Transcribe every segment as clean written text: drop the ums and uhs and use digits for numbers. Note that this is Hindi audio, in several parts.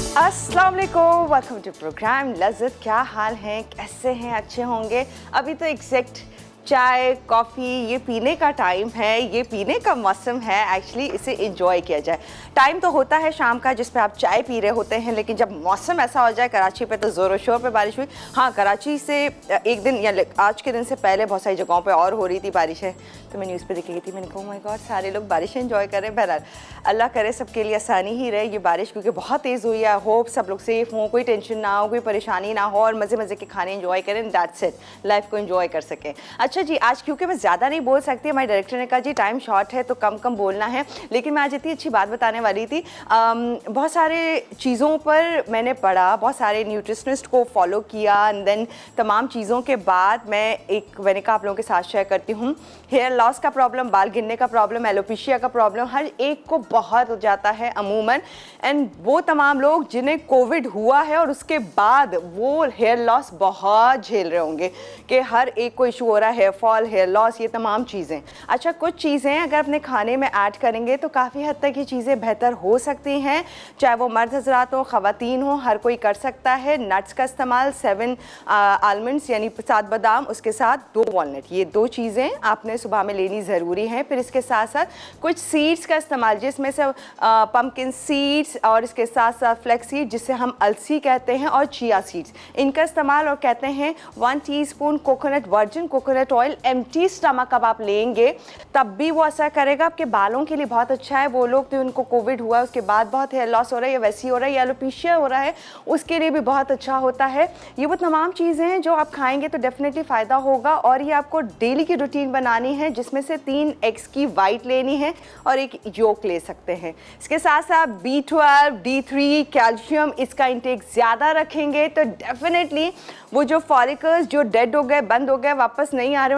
अस्सलाम वालेकुम, वेलकम टू प्रोग्राम लज़्ज़त। क्या हाल हैं, कैसे हैं? अच्छे होंगे। अभी तो एग्जैक्ट चाय कॉफ़ी ये पीने का टाइम है, ये पीने का मौसम है। एक्चुअली इसे इंजॉय किया जाए। टाइम तो होता है शाम का जिस पे आप चाय पी रहे होते हैं, लेकिन जब मौसम ऐसा हो जाए, कराची पे तो ज़ोरों शोर पे बारिश हुई। हाँ, कराची से एक दिन या आज के दिन से पहले बहुत सारी जगहों पे और हो रही थी बारिशें, तो मैं न्यूज़ पे देख रही थी। मैंने कहा माय गॉड, सारे लोग बारिशें इंजॉय कर रहे हैं। बहरहाल अल्लाह करे सबके लिए आसानी ही रहे ये बारिश, क्योंकि बहुत तेज़ हुई है। होप सब लोग सेफ़ हों, कोई टेंशन ना हो, कोई परेशानी ना हो और मज़े मज़े के खाने इंजॉय करें। दैट्स इट, लाइफ को इंजॉय कर सकें। अच्छा जी, आज क्योंकि मैं ज़्यादा नहीं बोल सकती, हमारे डायरेक्टर ने कहा जी टाइम शॉर्ट है तो कम कम बोलना है, लेकिन मैं आज इतनी अच्छी बात बताने वाली थी। बहुत सारे चीज़ों पर मैंने पढ़ा, बहुत सारे न्यूट्रिशनिस्ट को फॉलो किया एंड देन तमाम चीज़ों के बाद मैंने कहा आप लोगों के साथ शेयर करती हूँ। हेयर लॉस का प्रॉब्लम, बाल गिरने का प्रॉब्लम, एलोपेशिया का प्रॉब्लम हर एक को बहुत हो जाता है अमूमन। एंड वो तमाम लोग जिन्हें कोविड हुआ है और उसके बाद वो हेयर लॉस बहुत झेल रहे होंगे कि हर एक को इशू हो रहा है, हेयर फॉल, हेयर लॉस, ये तमाम चीज़ें। अच्छा, कुछ चीज़ें अगर अपने खाने में ऐड करेंगे तो काफ़ी हद तक ये चीज़ें बेहतर हो सकती हैं, चाहे वो मर्द हजरात हो, ख़वातीन हो, हर कोई कर सकता है। नट्स का इस्तेमाल, 7 आलमंड्स यानी 7 बादाम, उसके साथ 2 वॉलनट, ये 2 चीज़ें आपने सुबह में लेनी ज़रूरी है। फिर इसके साथ साथ कुछ सीड्स का इस्तेमाल, जिसमें से पम्पकिन सीड्स और इसके साथ साथ फ्लैक्स सीड जिसे हम अलसी कहते हैं, और चिया सीड्स, इनका इस्तेमाल। और कहते हैं 1 teaspoon coconut, virgin coconut oil empty stomach अब आप लेंगे तब भी वो असर करेगा। आपके बालों के लिए बहुत अच्छा है। वो लोग तो उनको कोविड हुआ है उसके बाद बहुत हेयर लॉस हो रहा है या वैसी हो रहा है या एलोपेशिया हो रहा है, उसके लिए भी बहुत अच्छा होता है। ये वो तमाम चीज़ें हैं जो आप खाएंगे तो डेफिनेटली फ़ायदा होगा। और ये आपको डेली की रूटीन बनानी है, जिसमें से 3 एग्स की वाइट लेनी है और 1 योक ले सकते हैं। इसके साथ साथ B12, D3, कैल्शियम, इसका इंटेक ज़्यादा रखेंगे तो डेफिनेटली वो जो फॉलिकल्स जो डेड हो गए, बंद हो गए, वापस नहीं आ रहे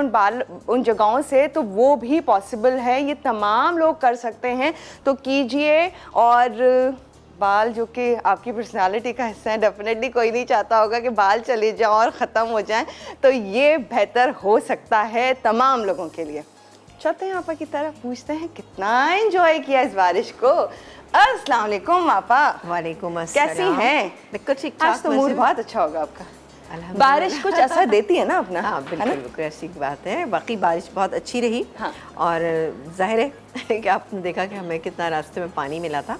उन जगहों से, तो वो भी पॉसिबल है। ये तमाम लोग कर सकते हैं, तो कीजिए। और बाल जो कि आपकी पर्सनालिटी का हिस्सा है, डेफिनेटली कोई नहीं चाहता होगा कि बाल चले जाएं और ख़त्म हो जाएं, तो ये बेहतर हो सकता है तमाम लोगों के लिए। चलते हैं आपा की तरफ, पूछते हैं कितना एंजॉय किया इस बारिश को। अस्सलाम वालेकुम आपा। वालेकुम अस्सलाम। कैसी हैं? बिल्कुल ठीक ठाक। आज तो मूड बहुत अच्छा होगा आपका। बारिश कुछ असर देती है ना अपना। हाँ बिल्कुल बिल्कुल ऐसी बात है। बाकी बारिश बहुत अच्छी रही। हाँ। और जाहिर है कि आपने देखा कि हमें कितना रास्ते में पानी मिला था।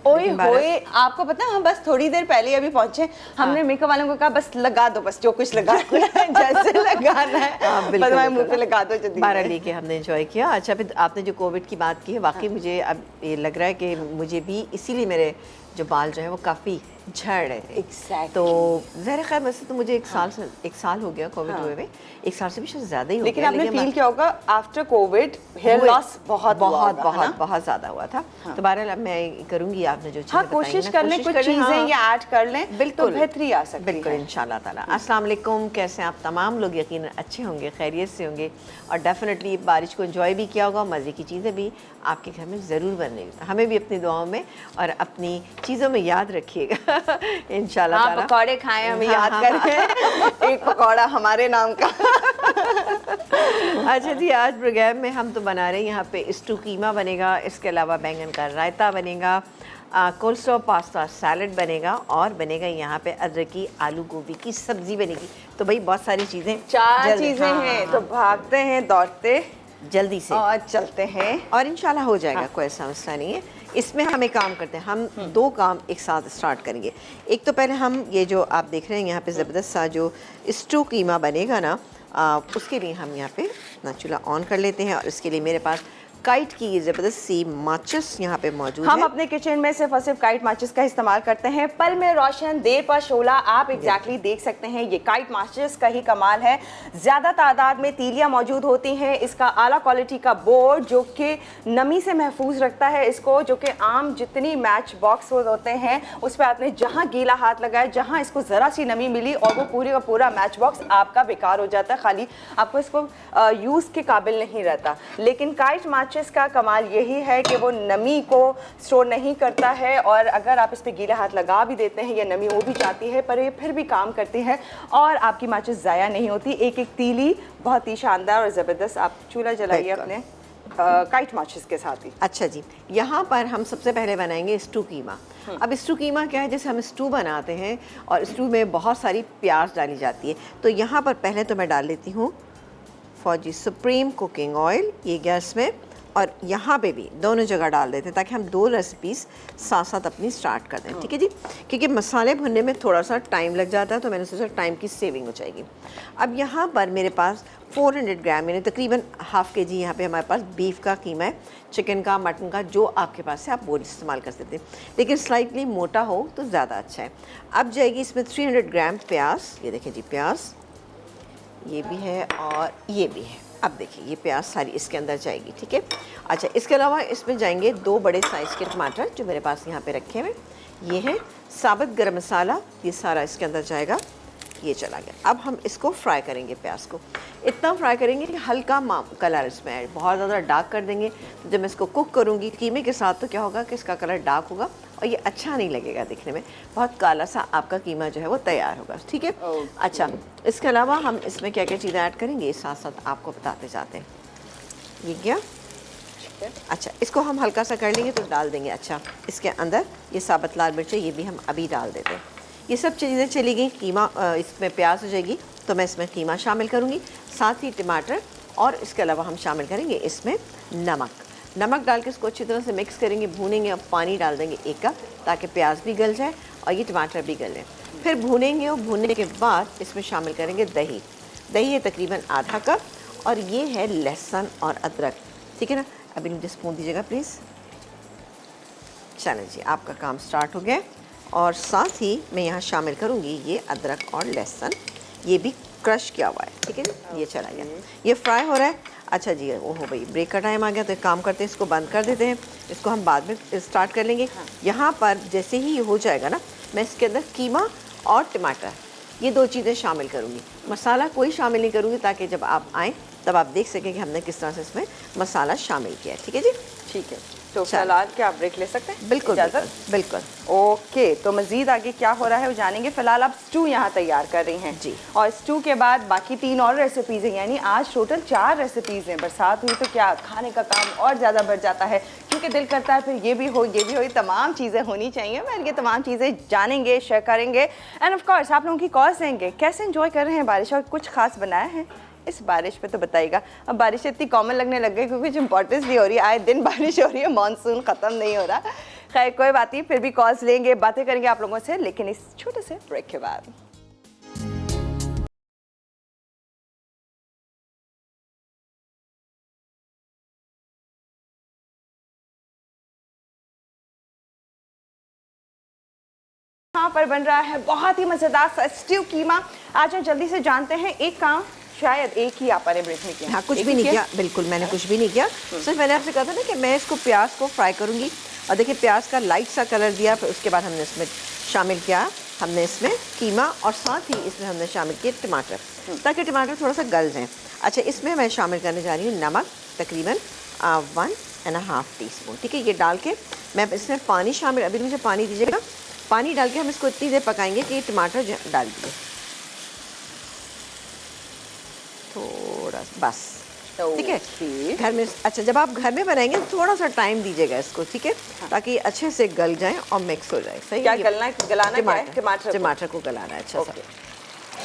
ओए होए, आपको पता है हम बस थोड़ी देर पहले अभी पहुंचे। हमने मेकअप वालों को कहा बस लगा दो, बस जो कुछ लगा जैसे लगाना है। हाँ बिल्कुल, मुंह पे लगा दो जल्दी। 12 लेके हमने एंजॉय किया। अच्छा, फिर आपने जो कोविड की बात की है, वाकई मुझे अब ये लग रहा है कि मुझे भी इसीलिए मेरे जो बाल जो है वो काफ़ी झड़ रहे थे। Exactly. तो ज़ाहिर खैर वैसे तो मुझे 1 साल हो गया कोविड हुए में, 1 साल से भी शायद ज़्यादा ही हो गया। लेकिन आपने फील किया होगा आफ्टर कोविड हेयर लॉस बहुत ज़्यादा हुआ था। तो बहरहाल अब मैं करूँगी, आपने जो हाँ, कोशिश कर लें, कुछ चीज़ें ये ऐड कर लें, बिल्कुल बेहतरी आ सकती है। बिल्कुल इंशाल्लाह ताला। अस्सलाम वालेकुम, कैसे आप तमाम लोग? यकीनन अच्छे होंगे, खैरियत से होंगे और डेफिनेटली बारिश को एंजॉय भी किया होगा। मज़े की चीज़ें भी आपके घर में ज़रूर बनने, हमें भी अपनी दुआओं में और अपनी चीज़ों में याद रखिएगा इंशाल्लाह ताला। पकौड़े खाएं, हमें याद करें। एक पकौड़ा हमारे नाम का। अच्छा जी, आज प्रोग्राम में हम तो बना रहे हैं यहाँ पे स्टू कीमा बनेगा, इसके अलावा बैंगन का रायता बनेगा, कोल्स्लो पास्ता सैलड बनेगा और बनेगा यहाँ पे अदरक की आलू गोभी की सब्जी बनेगी। तो भाई बहुत सारी चीज़ें, 4 चीज़ें हैं, तो भागते हैं दौड़ते जल्दी से और चलते हैं और इंशाल्लाह हो जाएगा। हाँ। कोई ऐसा मसला नहीं है। इसमें हम एक काम करते हैं, हम 2 काम एक साथ स्टार्ट करेंगे। एक तो पहले हम ये जो आप देख रहे हैं यहाँ पे ज़बरदस्त सा जो स्टू कीमा बनेगा ना, उसके लिए हम यहाँ पे अपना चूल्हा ऑन कर लेते हैं। और इसके लिए मेरे पास काइट की ये ज़बरदस्त सी माचिस यहाँ पे मौजूद है। हम अपने किचन में सिर्फ और सिर्फ काइट माचिस का इस्तेमाल करते हैं। पल में रोशन, देर पर शोला, आप एग्जैक्टली देख सकते हैं। ये काइट माचिस का ही कमाल है। ज़्यादा तादाद में तीलियाँ मौजूद होती हैं। इसका आला क्वालिटी का बोर्ड जो कि नमी से महफूज रखता है इसको, जो कि आम जितनी मैच बॉक्स होते हैं उस पर आपने जहाँ गीला हाथ लगाया, जहाँ इसको ज़रा सी नमी मिली और वो पूरी का पूरा मैच बॉक्स आपका बेकार हो जाता है, खाली आपको इसको यूज़ के काबिल नहीं रहता। लेकिन काइट माचिस का कमाल यही है कि वो नमी को स्टोर नहीं करता है, और अगर आप इस पे गीला हाथ लगा भी देते हैं या नमी वो भी जाती है, पर ये फिर भी काम करती है और आपकी माचिस ज़ाया नहीं होती। एक एक तीली बहुत ही शानदार और ज़बरदस्त। आप चूल्हा जलाइए अपने। काइट माचिस के साथ ही। अच्छा जी, यहाँ पर हम सबसे पहले बनाएंगे स्टू कीमा। अब स्टू कीमा क्या है, जैसे हम स्टू बनाते हैं और स्टू में बहुत सारी प्याज डाली जाती है, तो यहाँ पर पहले तो मैं डाल लेती हूँ फौजी सुप्रीम कुकिंग ऑयल, ये गैस में, और यहाँ पे भी दोनों जगह डाल देते हैं ताकि हम 2 रेसिपीज़ साथ साथ अपनी स्टार्ट कर दें। ठीक है जी, क्योंकि मसाले भुनने में थोड़ा सा टाइम लग जाता है, तो मैंने सोचा टाइम की सेविंग हो जाएगी। अब यहाँ पर मेरे पास 400 ग्राम यानी तकरीबन हाफ़ के जी यहाँ पे हमारे पास बीफ का कीमा है, चिकन का, मटन का, जो आपके पास है आप वो इस्तेमाल कर सकते हैं, लेकिन स्लाइटली मोटा हो तो ज़्यादा अच्छा है। अब जाएगी इसमें 300 ग्राम प्याज, ये देखें जी प्याज, ये भी है और ये भी है। अब देखिए ये प्याज सारी इसके अंदर जाएगी। ठीक है, अच्छा इसके अलावा इसमें जाएंगे 2 बड़े साइज़ के टमाटर जो मेरे पास यहाँ पे रखे हुए, ये है साबुत गरम मसाला, ये सारा इसके अंदर जाएगा, ये चला गया। अब हम इसको फ्राई करेंगे, प्याज को इतना फ्राई करेंगे कि हल्का कलर इसमें ऐड, बहुत ज़्यादा डार्क कर देंगे तो जब मैं इसको कुक करूँगी कीमे के साथ तो क्या होगा कि इसका कलर डार्क होगा और ये अच्छा नहीं लगेगा दिखने में, बहुत काला सा आपका कीमा जो है वो तैयार होगा। ठीक है, अच्छा इसके अलावा हम इसमें क्या क्या चीज़ें ऐड करेंगे साथ साथ आपको बताते जाते हैं। ये क्या, अच्छा इसको हम हल्का सा कर लेंगे तो डाल देंगे। अच्छा इसके अंदर ये साबुत लाल मिर्च, ये भी हम अभी डाल देते हैं। ये सब चीज़ें चली गई, कीमा इसमें प्याज हो जाएगी तो मैं इसमें कीमा शामिल करूँगी, साथ ही टमाटर, और इसके अलावा हम शामिल करेंगे इसमें नमक डाल के इसको अच्छी तरह से मिक्स करेंगे, भूनेंगे। अब पानी डाल देंगे 1 कप ताकि प्याज भी गल जाए और ये टमाटर भी गल जाए। फिर भूनेंगे और भूनने के बाद इसमें शामिल करेंगे दही है तकरीबन आधा कप, और ये है लहसुन और अदरक। ठीक है ना, अभी मुझे स्पून दीजिएगा प्लीज़। चलें जी, आपका काम स्टार्ट हो गया, और साथ ही मैं यहाँ शामिल करूँगी ये अदरक और लहसुन, ये भी क्रश किया हुआ है। ठीक है जी, ये चला गया, ये फ्राई हो रहा है। अच्छा जी, ओहो भाई ब्रेक का टाइम आ गया, तो एक काम करते हैं इसको बंद कर देते हैं, इसको हम बाद में स्टार्ट कर लेंगे। यहाँ पर जैसे ही ये हो जाएगा ना, मैं इसके अंदर कीमा और टमाटर ये 2 चीज़ें शामिल करूँगी, मसाला कोई शामिल नहीं करूँगी ताकि जब आप आएँ तब आप देख सकें कि हमने किस तरह से इसमें मसाला शामिल किया है। ठीक है जी, ठीक है, तो फिलहाल क्या आप ब्रेक ले सकते हैं? बिल्कुल बिल्कुल। ओके, तो मज़ीद आगे क्या हो रहा है वो जानेंगे। फिलहाल आप स्टू यहाँ तैयार कर रही हैं जी, और स्टू के बाद बाकी 3 और रेसिपीज़ हैं, यानी आज टोटल 4 रेसिपीज़ हैं। बरसात हुई तो क्या खाने का काम और ज़्यादा बढ़ जाता है, क्योंकि दिल करता है फिर ये भी हो ये तमाम चीज़ें होनी चाहिए। मैं ये तमाम चीज़ें जानेंगे, शेयर करेंगे, एंड ऑफ कोर्स आप लोगों की कॉल्स देंगे। कैसे एंजॉय कर रहे हैं बारिश, और कुछ खास बनाया है इस बारिश पे तो बताइएगा। अब बारिश इतनी कॉमन लगने लग गई क्योंकि कुछ इंपॉर्टेंस भी हो रही है, आए दिन बारिश हो रही है, मानसून ख़त्म नहीं हो रहा। खैर कोई बात नहीं, फिर भी कॉल्स लेंगे, बातें करेंगे आप लोगों से, लेकिन इस छोटे से ब्रेक के बाद। यहाँ पर बन रहा है बहुत ही मज़ेदार सा स्ट्यू कीमा। आज हम जल्दी से जानते हैं, एक काम शायद एक ही आप ने ब्रेक में किया। हाँ, कुछ भी नहीं किया, बिल्कुल मैंने कुछ भी नहीं किया। सिर्फ मैंने आपसे कहा था ना कि मैं इसको प्याज को फ्राई करूँगी, और देखिए प्याज का लाइट सा कलर दिया, फिर उसके बाद हमने इसमें शामिल किया, हमने इसमें कीमा, और साथ ही इसमें हमने शामिल किए टमाटर, ताकि टमाटर थोड़ा सा गल जाए। अच्छा इसमें मैं शामिल करने जा रही हूँ नमक, तकरीबन 1.5 टीस्पून। ठीक है, ये डाल के मैं इसमें पानी शामिल, अभी मुझे पानी दीजिएगा, पानी डाल के हम इसको इतनी देर पकाएंगे कि टमाटर डाल दिए थोड़ा बस। ठीक है, घर में, अच्छा जब आप घर में बनाएंगे तो थोड़ा सा टाइम दीजिएगा इसको। ठीक है, ताकि अच्छे से गल जाए और मिक्स हो जाए। सही, क्या गलाना है? टमाटर को गलाना है अच्छा सा।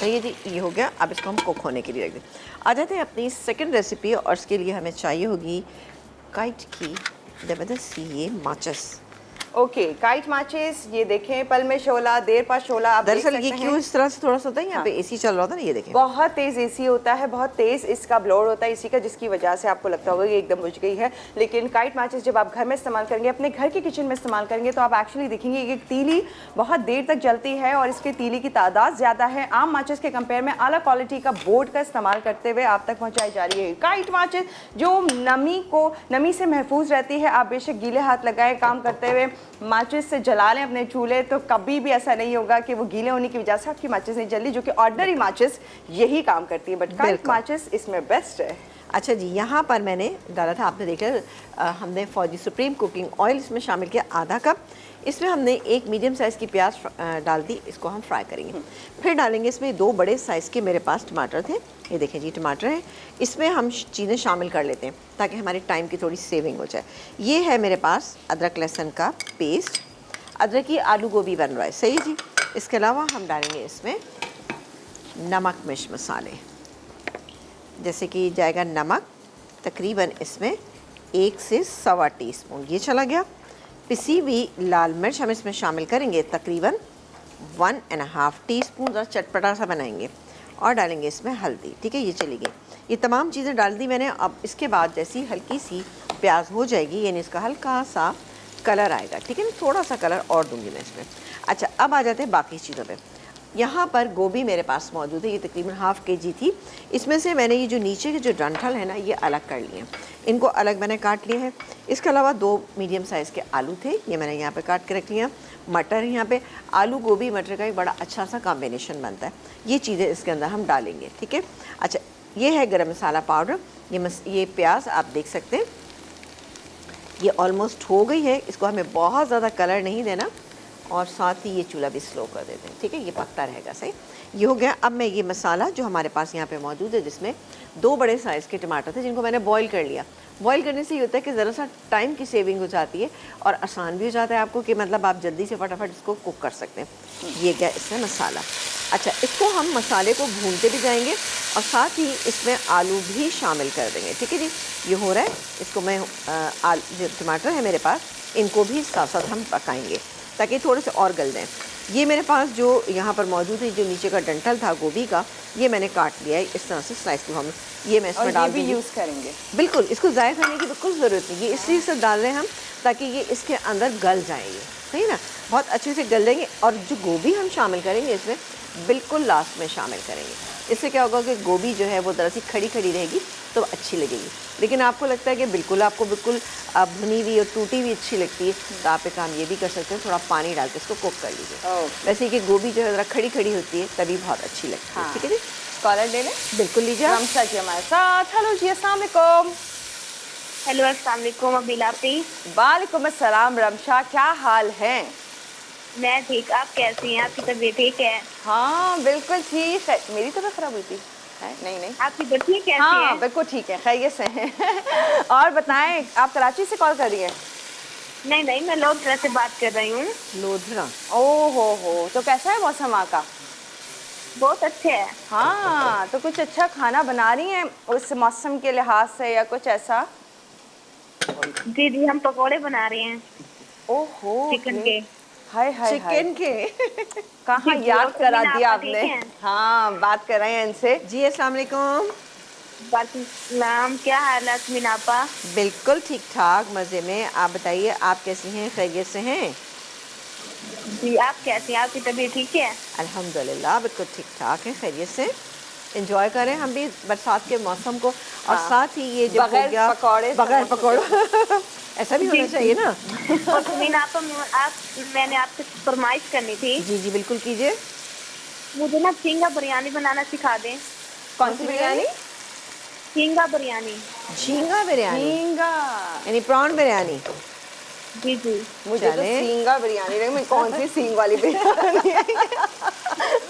सही है जी, ये हो गया। अब इसको हम कुक होने के लिए रख दें। आ जाते हैं अपनी सेकंड रेसिपी, और इसके लिए हमें चाहिए होगी काइट की ज़बरदस्त सी ये माचिस। ओके, काइट माचिस, ये देखें पल में शोला देर पा शोला। आप दरअसल ये क्यों इस तरह से थोड़ा सा होता है, यहाँ पे एसी चल रहा था ना, ये देखें बहुत तेज़ एसी होता है, बहुत तेज़ इसका ब्लोर होता है इसी का, जिसकी वजह से आपको लगता होगा कि एकदम बुझ गई है। लेकिन काइट माचिस जब आप घर में इस्तेमाल करेंगे, अपने घर के किचन में इस्तेमाल करेंगे, तो आप एक्चुअली देखेंगे कि तीली बहुत देर तक जलती है और इसके तीली की तादाद ज़्यादा है। आम माचिस के कंपेयर में आला क्वालिटी का बोर्ड का इस्तेमाल करते हुए आप तक पहुँचाई जा रही है काइट माचिस, जो नमी से महफूज रहती है। आप बेशक गीले हाथ लगाए काम करते हुए, माचिस से जला लें अपने चूल्हे, तो कभी भी ऐसा नहीं होगा कि वो गीले होने की वजह से आपकी माचिस नहीं जली, जो कि ऑर्डिनरी माचिस यही काम करती है। बट काइट माचिस इसमें बेस्ट है। अच्छा जी, यहाँ पर मैंने डाला था, आपने देखा हमने फौजी सुप्रीम कुकिंग ऑयल इसमें शामिल किया आधा कप। इसमें हमने एक मीडियम साइज़ की प्याज डाल दी, इसको हम फ्राई करेंगे। फिर डालेंगे इसमें 2 बड़े साइज़ के मेरे पास टमाटर थे, ये देखें जी टमाटर है। इसमें हम चीज़ें शामिल कर लेते हैं ताकि हमारे टाइम की थोड़ी सेविंग हो जाए। ये है मेरे पास अदरक लहसुन का पेस्ट, अदरक की आलू गोभी बन रहा है, सही जी। इसके अलावा हम डालेंगे इसमें नमक मिर्च मसाले, जैसे कि जाएगा नमक तकरीबन इसमें 1 से सवा टीस्पून, ये चला गया। पिसी हुई लाल मिर्च हम इसमें शामिल करेंगे तकरीबन 1.5 टीस्पून, ज़रा चटपटा सा बनाएंगे। और डालेंगे इसमें हल्दी, ठीक है, ये चली गई। ये तमाम चीज़ें डाल दी मैंने। अब इसके बाद जैसी हल्की सी प्याज हो जाएगी, यानी इसका हल्का सा कलर आएगा, ठीक है ना, थोड़ा सा कलर और दूंगी मैं इसमें। अच्छा, अब आ जाते हैं बाकी चीज़ों पे। यहाँ पर गोभी मेरे पास मौजूद है, ये तकरीबन ½ kg थी। इसमें से मैंने ये जो नीचे के जो डंठल है ना, ये अलग कर लिए हैं, इनको अलग मैंने काट लिए हैं। इसके अलावा 2 मीडियम साइज़ के आलू थे, ये मैंने यहाँ पे काट के रख लिया। मटर यहाँ पे, आलू गोभी मटर का एक बड़ा अच्छा सा कॉम्बिनेशन बनता है। ये चीज़ें इसके अंदर हम डालेंगे, ठीक है। अच्छा, ये है गरम मसाला पाउडर। ये प्याज आप देख सकते हैं ये ऑलमोस्ट हो गई है। इसको हमें बहुत ज़्यादा कलर नहीं देना और साथ ही ये चूल्हा भी स्लो कर देते हैं, ठीक है, ये पकता रहेगा, सही। ये हो गया। अब मैं ये मसाला जो हमारे पास यहाँ पे मौजूद है, जिसमें 2 बड़े साइज़ के टमाटर थे जिनको मैंने बॉईल कर लिया। बॉईल करने से ये होता है कि ज़रा सा टाइम की सेविंग हो जाती है और आसान भी हो जाता है आपको, कि मतलब आप जल्दी से फटाफट इसको कुक कर सकते हैं। ये गया इसमें मसाला। अच्छा, इसको हम मसाले को भूनते भी जाएंगे और साथ ही इसमें आलू भी शामिल कर देंगे, ठीक है जी। ये हो रहा है। इसको मैं जो टमाटर है मेरे पास, इनको भी साथ साथ हम पकाएंगे ताकि थोड़े से और गल जाएँ। ये मेरे पास जो यहाँ पर मौजूद है, जो नीचे का डंठल था गोभी का, ये मैंने काट लिया है इस तरह से स्लाइस को। हम ये मैं इसमें डाल दूँगी, यूज़ करेंगे। बिल्कुल, इसको ज़ाया करने की बिल्कुल ज़रूरत नहीं, ये इसलिए सब डाल रहे हैं हम ताकि ये इसके अंदर गल जाएंगे, सही ना, बहुत अच्छे से गल जाएंगे। और जो गोभी हम शामिल करेंगे इसमें, बिल्कुल लास्ट में शामिल करेंगे। इससे क्या होगा कि गोभी जो है वो दरअसल खड़ी खड़ी रहेगी तो अच्छी लगेगी। लेकिन आपको लगता है कि बिल्कुल आपको बिल्कुल भुनी हुई और टूटी हुई अच्छी लगती है, तो आप एक काम ये भी कर सकते हैं, थोड़ा पानी डाल के इसको कुक कर लीजिए। वैसे कि गोभी जो है ज़रा खड़ी खड़ी होती है तभी बहुत अच्छी लगती है, ठीक है जी। कॉलर ले लें, बिल्कुल लीजिए। रमशा जी हमारे साथ। हेलो जी, अस्सलाम वालेकुम। हेलो, अस्सलाम वालेकुम अबिलापी। वालेकुम अस्सलाम रमशा, क्या हाल है? मैं ठीक, आप कैसी हैं? आपकी तबीयत ठीक है? हाँ बिल्कुल ठीक है। मेरी तबीयत खराब हुई थी? है? नहीं। आपकी बच्ची कैसी हाँ है? बिल्कुल ठीक है, खैरियत से हैं। और बताएं, आप कराची से कॉल कर रही हैं? नहीं, मैं लोधरा से बात कर रही हूँ। लोधरा? ओ हो, तो कैसा है मौसम वहाँ का? बहुत अच्छे है। हाँ, तो कुछ अच्छा खाना बना रही हैं उस मौसम के लिहाज से या कुछ ऐसा? जी, हम पकोड़े बना रहे हैं ओहो, चिकन के। हाय चिकन के कहाँ जी, याद और करा समीना दिया आपका ठीक आपने। है? हाँ, बात कर रहे हैं इनसे। जी, अस्सलाम वालेकुम। वालेकुम, क्या हाल है समीना आपा? बिल्कुल ठीक ठाक, मज़े में। आप बताइए, आप कैसी हैं, खैरियत से हैं? जी, आप कैसी हैं? आपकी तबीयत ठीक है? अल्हम्दुलिल्लाह बिल्कुल ठीक ठाक है, खैरियत से। एंजॉय करें हम भी बरसात के मौसम को। और हाँ। साथ ही ये जो बगैर हो गया पकौड़े, बगैर पकौड़ों ऐसा भी होना चाहिए ना। और समीना आपा, मैंने आपसे फरमाइश करनी थी। जी बिल्कुल कीजिए। मुझे ना झींगा बिरयानी बनाना सिखा दें। कौन सी बिरयानी? झींगा बिरयानी। झींगा बिरयानी झींगा। यानी प्रॉन बिरयानी? जी। मुझे तो चले। सींगा बिरयानी लगी। मैं कौन सी सींग वाली बिरयानी है?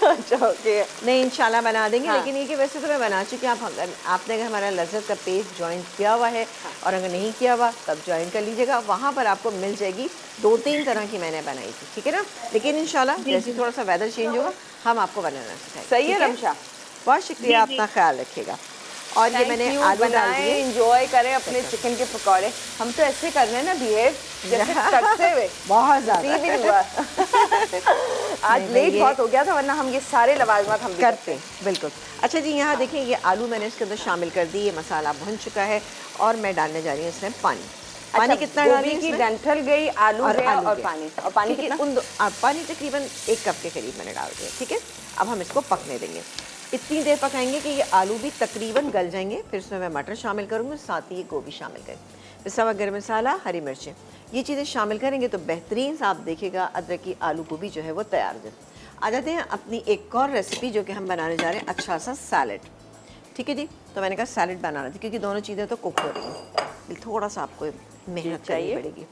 अच्छा ओके। नहीं, इंशाल्लाह बना देंगे। हाँ। लेकिन ये कि वैसे तो मैं बना चुकी हूँ। आपने अगर हमारा लज़्ज़त का पेज ज्वाइन किया हुआ है और अगर नहीं किया हुआ तब ज्वाइन कर लीजिएगा, वहाँ पर आपको मिल जाएगी। 2-3 तरह की मैंने बनाई थी, ठीक है ना। लेकिन इंशाल्लाह जैसे ही थोड़ा सा वेदर चेंज होगा हम आपको बनाना सिखाएंगे। सही है ठीक रमशा। बहुत शुक्रिया, जी। अपना ख्याल रखिएगा। और ये मैंने आलू डाल दिए। एंजॉय करें अपने चिकन के पकौड़े। हम तो ऐसे कर रहे हैं ना बिहेव जैसे करते हुए। बहुत ज़्यादा सी भी नहीं हुआ। आज नहीं, लेट ये- बहुत हो गया था, वरना हम ये सारे लवाजमात हम भी करते बिल्कुल। अच्छा जी, यहाँ देखें, ये आलू मैंने इसके अंदर शामिल कर दी। ये मसाला भुन चुका है और मैं डालने जा रही हूँ इसमें पानी। पानी कितना डालें गोभी की इसमें? डंठल गई, आलू गया और गया। पानी। और पानी ठीक है, कितना? पानी तकरीबन 1 कप के करीब मैंने डाल दिया, ठीक है। अब हम इसको पकने देंगे। इतनी देर पकाएंगे कि ये आलू भी तकरीबन गल जाएंगे। फिर इसमें मैं मटर शामिल करूँगी, साथ ही ये गोभी शामिल करेंगे। पिसा हुआ गरम मसाला, हरी मिर्चें, ये चीज़ें शामिल करेंगे तो बेहतरीन सा आप देखिएगा अदरक की आलू गोभी जो है वो तैयार हो जाए। आ जाते हैं अपनी एक और रेसिपी जो कि हम बनाने जा रहे हैं, अच्छा सा सैलड, ठीक है जी। तो मैंने कहा सैलड बनाना थी, क्योंकि दोनों चीज़ें तो कुक हो रही हैं, थोड़ा सा आपको मेहनत करनी पड़ेगी।